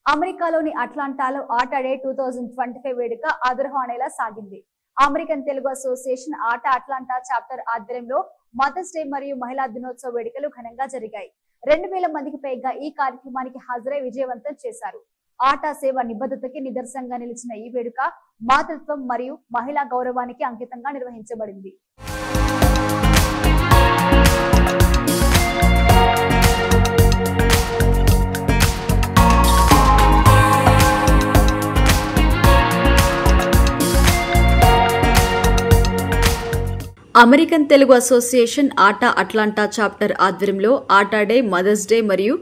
అమెరికాలోని అట్లాంటాలో ఆట డే 2025 వేడుక అదరహోనేలా సాగింది. అమెరికన్ తెలుగు అసోసియేషన్ ఆట అట్లాంటా చాప్టర్ ఆధ్వర్యంలో మదర్స్ డే మరియు మహిళా దినోత్సవ వేడుకలు ఘనంగా జరిగాయి. 2000 మందికి పైగా ఈ కార్యక్రమానికి హాజరై విజయవంతం చేశారు. ఆట సేవ నిబద్ధతకి నిదర్శనంగా నిలిచిన ఈ వేడుక మాతృత్వం మరియు మహిళా గౌరవానికి అంకితంగా నిర్వహించబడింది. అమెరికన్ తెలుగు అసోసియేషన్ ఆట అట్లాంటా చాప్టర్ ఆధ్వర్యంలో ఆట డే, మదర్స్ డే మరియు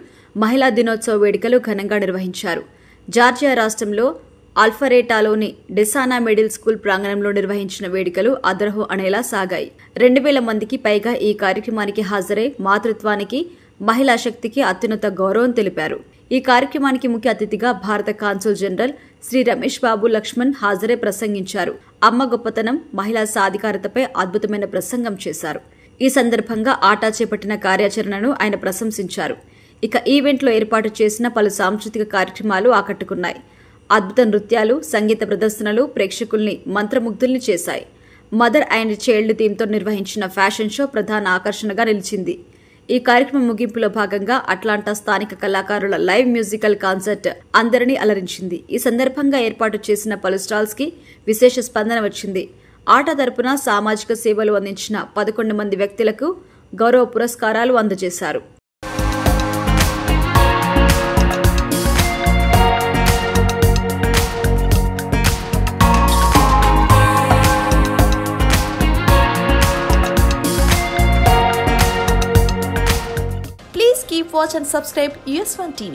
మహిళా దినోత్సవ వేడుకలు ఘనంగా నిర్వహించారు. జార్జియా రాష్ట్రంలో ఆల్ఫరేటాలోని డెసానా మిడిల్ స్కూల్ ప్రాంగణంలో నిర్వహించిన వేడుకలు అదరహో అనేలా సాగాయి. 2000 మందికి పైగా ఈ కార్యక్రమానికి హాజరై మాతృత్వానికి, మహిళా శక్తికి అత్యున్నత గౌరవం తెలిపారు. ఈ కార్యక్రమానికి ముఖ్య అతిథిగా భారత కాన్సుల్ జనరల్ శ్రీ రమేష్ బాబు లక్ష్మణ్ హాజరై ప్రసంగించారు. అమ్మ గొప్పతనం, మహిళా సాధికారతపై అద్భుతమైన ప్రసంగం చేశారు. ఈ సందర్భంగా ఆటా చేపట్టిన కార్యాచరణను ఆయన ప్రశంసించారు. ఇక ఈవెంట్లో ఏర్పాటు చేసిన పలు సాంస్కృతిక కార్యక్రమాలు ఆకట్టుకున్నాయి. అద్భుత నృత్యాలు, సంగీత ప్రదర్శనలు ప్రేక్షకుల్ని మంత్రముగ్ధుల్ని చేశాయి. మదర్ అండ్ చైల్డ్ థీమ్తో నిర్వహించిన ఫ్యాషన్ షో ప్రధాన ఆకర్షణగా నిలిచింది. ఈ కార్యక్రమం ముగింపులో భాగంగా అట్లాంటా స్థానిక కళాకారుల లైవ్ మ్యూజికల్ కాన్సర్ట్ అందరినీ అలరించింది. ఈ సందర్భంగా ఏర్పాటు చేసిన పలు స్టాల్స్ కి విశేష స్పందన వచ్చింది. ఆట తరపున సామాజిక సేవలు అందించిన 11 మంది వ్యక్తులకు గౌరవ పురస్కారాలు అందజేశారు. Please keep watch and subscribe US1 TV.